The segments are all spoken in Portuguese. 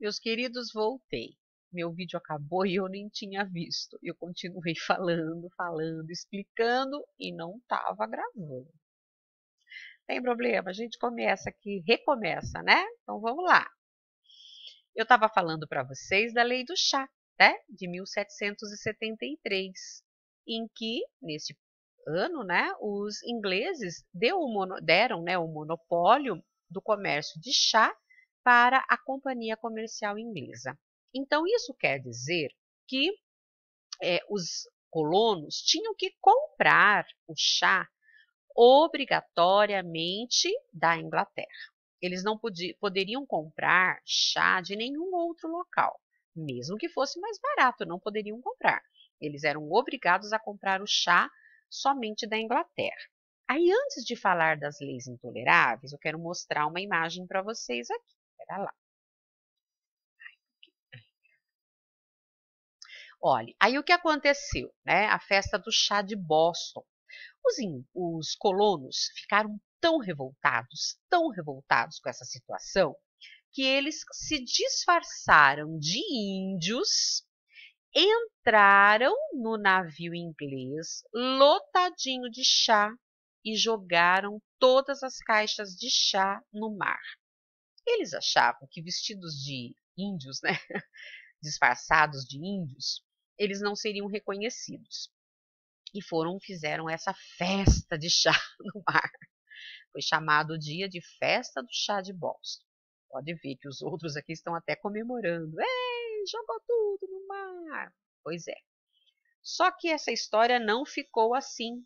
Meus queridos, voltei. Meu vídeo acabou e eu nem tinha visto. Eu continuei falando, explicando e não estava gravando. Tem problema, a gente começa aqui, recomeça, né? Então vamos lá. Eu estava falando para vocês da Lei do Chá, né? De 1773, em que, nesse ano, né, os ingleses deram, né, o monopólio do comércio de chá para a Companhia Comercial Inglesa. Então, isso quer dizer que os colonos tinham que comprar o chá obrigatoriamente da Inglaterra. Eles não poderiam comprar chá de nenhum outro local, mesmo que fosse mais barato, não poderiam comprar. Eles eram obrigados a comprar o chá somente da Inglaterra. Aí, antes de falar das leis intoleráveis, eu quero mostrar uma imagem para vocês aqui. Espera lá. Olha, aí o que aconteceu, né? A festa do chá de Boston. Os colonos ficaram tão revoltados com essa situação, que eles se disfarçaram de índios, entraram no navio inglês lotadinho de chá e jogaram todas as caixas de chá no mar. Eles achavam que vestidos de índios, né, disfarçados de índios, eles não seriam reconhecidos. E fizeram essa festa de chá no mar. Foi chamado o dia de Festa do Chá de Boston. Pode ver que os outros aqui estão até comemorando. Ei, jogou tudo no mar. Pois é. Só que essa história não ficou assim.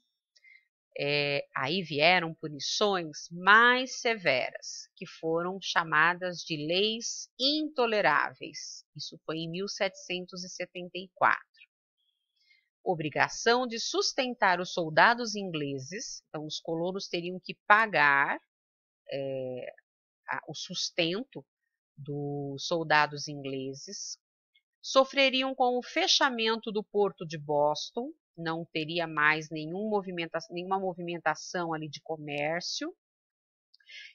Aí vieram punições mais severas, que foram chamadas de leis intoleráveis. Isso foi em 1774. Obrigação de sustentar os soldados ingleses, então os colonos teriam que pagar o sustento dos soldados ingleses, sofreriam com o fechamento do porto de Boston, não teria mais nenhuma movimentação ali de comércio,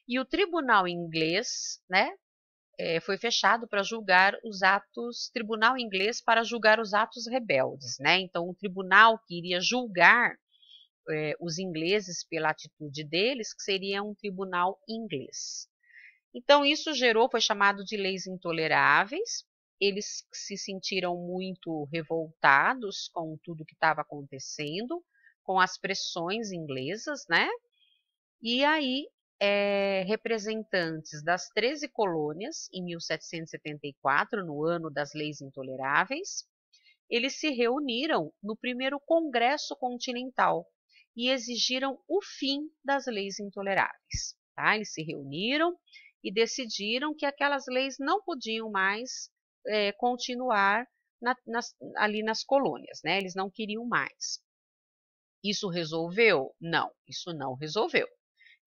e o tribunal inglês, né, foi fechado para julgar tribunal inglês para julgar os atos rebeldes, né? Então o tribunal que iria julgar os ingleses pela atitude deles, que seria um tribunal inglês. Então isso foi chamado de leis intoleráveis. Eles se sentiram muito revoltados com tudo que estava acontecendo, com as pressões inglesas, né? E aí representantes das 13 colônias, em 1774, no ano das leis intoleráveis, eles se reuniram no primeiro Congresso Continental e exigiram o fim das leis intoleráveis. Tá? Eles se reuniram e decidiram que aquelas leis não podiam mais continuar ali nas colônias, né? Eles não queriam mais. Isso resolveu? Não, isso não resolveu.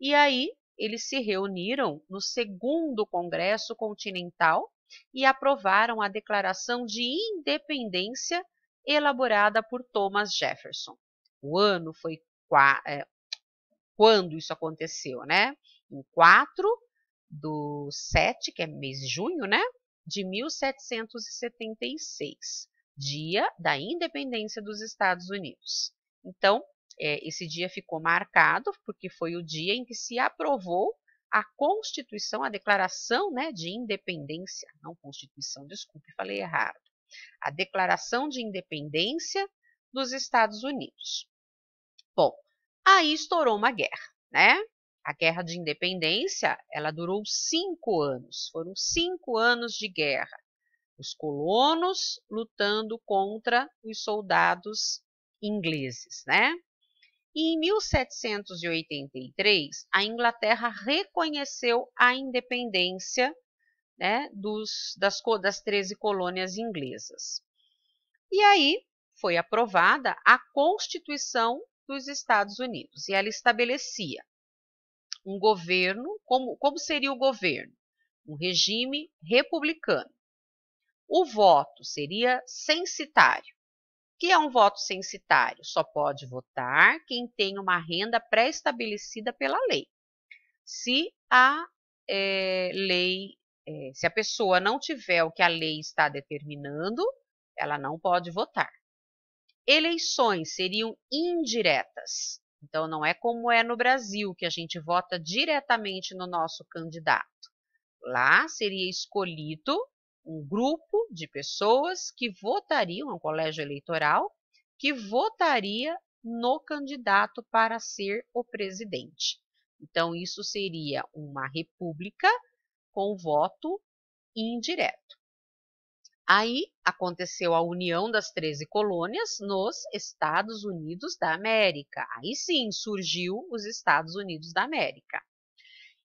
E aí eles se reuniram no segundo Congresso Continental e aprovaram a Declaração de Independência elaborada por Thomas Jefferson. O ano foi quando isso aconteceu, né? Em 4/7, que é mês de junho, né? De 1776, dia da independência dos Estados Unidos. Então, esse dia ficou marcado porque foi o dia em que se aprovou a Constituição, a Declaração, né, de Independência, não Constituição, desculpe, falei errado. A Declaração de Independência dos Estados Unidos. Bom, aí estourou uma guerra, né? A Guerra de Independência, ela durou 5 anos. Foram 5 anos de guerra. Os colonos lutando contra os soldados ingleses, né? E em 1783, a Inglaterra reconheceu a independência, né, das 13 colônias inglesas. E aí foi aprovada a Constituição dos Estados Unidos. E ela estabelecia um governo, como seria o governo? Um regime republicano. O voto seria censitário. O que é um voto censitário? Só pode votar quem tem uma renda pré-estabelecida pela lei. Se a lei se a pessoa não tiver o que a lei está determinando, ela não pode votar. Eleições seriam indiretas. Então, não é como é no Brasil, que a gente vota diretamente no nosso candidato. Lá seria escolhido um grupo de pessoas que votariam, um colégio eleitoral, que votaria no candidato para ser o presidente. Então, isso seria uma república com voto indireto. Aí aconteceu a união das 13 colônias nos Estados Unidos da América. Aí sim surgiu os Estados Unidos da América.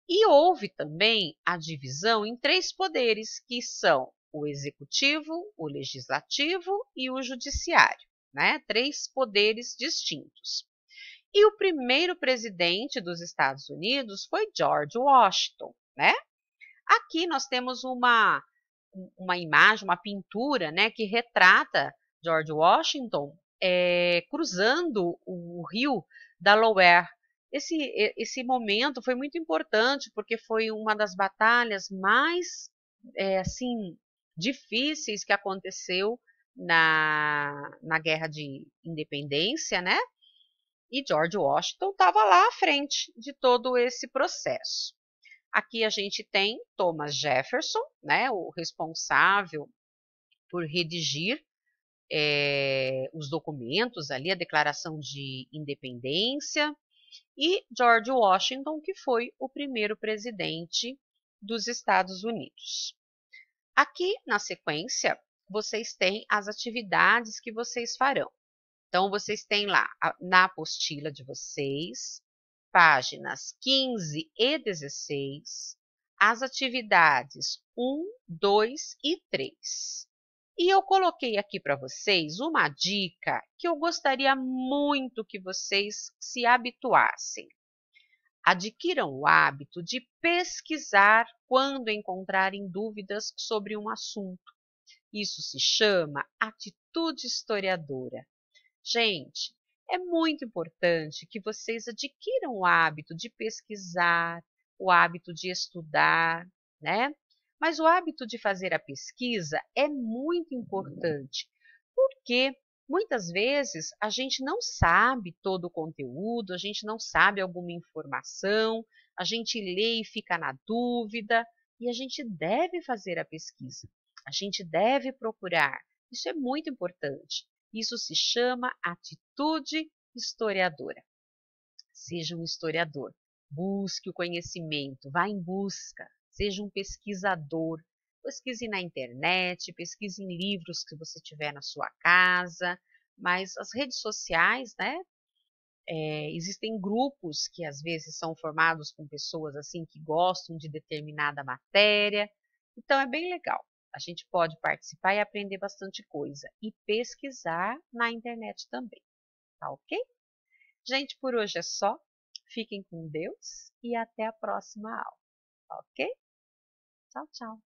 E houve também a divisão em 3 poderes, que são o executivo, o legislativo e o judiciário, né? 3 poderes distintos. E o primeiro presidente dos Estados Unidos foi George Washington, né? Aqui nós temos uma imagem, uma pintura, né, que retrata George Washington cruzando o rio Delaware. Esse momento foi muito importante porque foi uma das batalhas mais assim difíceis que aconteceu na Guerra de Independência, né? E George Washington estava lá à frente de todo esse processo. Aqui a gente tem Thomas Jefferson, né, o responsável por redigir os documentos ali, a Declaração de Independência, e George Washington, que foi o primeiro presidente dos Estados Unidos. Aqui, na sequência, vocês têm as atividades que vocês farão. Então, vocês têm lá, na apostila de vocês, páginas 15 e 16, as atividades 1, 2 e 3. E eu coloquei aqui para vocês uma dica que eu gostaria muito que vocês se habituassem. Adquiram o hábito de pesquisar quando encontrarem dúvidas sobre um assunto. Isso se chama atitude historiadora. Gente, é muito importante que vocês adquiram o hábito de pesquisar, o hábito de estudar, né? Mas o hábito de fazer a pesquisa é muito importante, porque muitas vezes a gente não sabe todo o conteúdo, a gente não sabe alguma informação, a gente lê e fica na dúvida, e a gente deve fazer a pesquisa, a gente deve procurar. Isso é muito importante. Isso se chama atitude historiadora. Seja um historiador, busque o conhecimento, vá em busca, seja um pesquisador. Pesquise na internet, pesquise em livros que você tiver na sua casa, mas as redes sociais, né? Existem grupos que às vezes são formados com pessoas assim que gostam de determinada matéria, então é bem legal. A gente pode participar e aprender bastante coisa e pesquisar na internet também, tá ok? Gente, por hoje é só. Fiquem com Deus e até a próxima aula, ok? Tchau, tchau!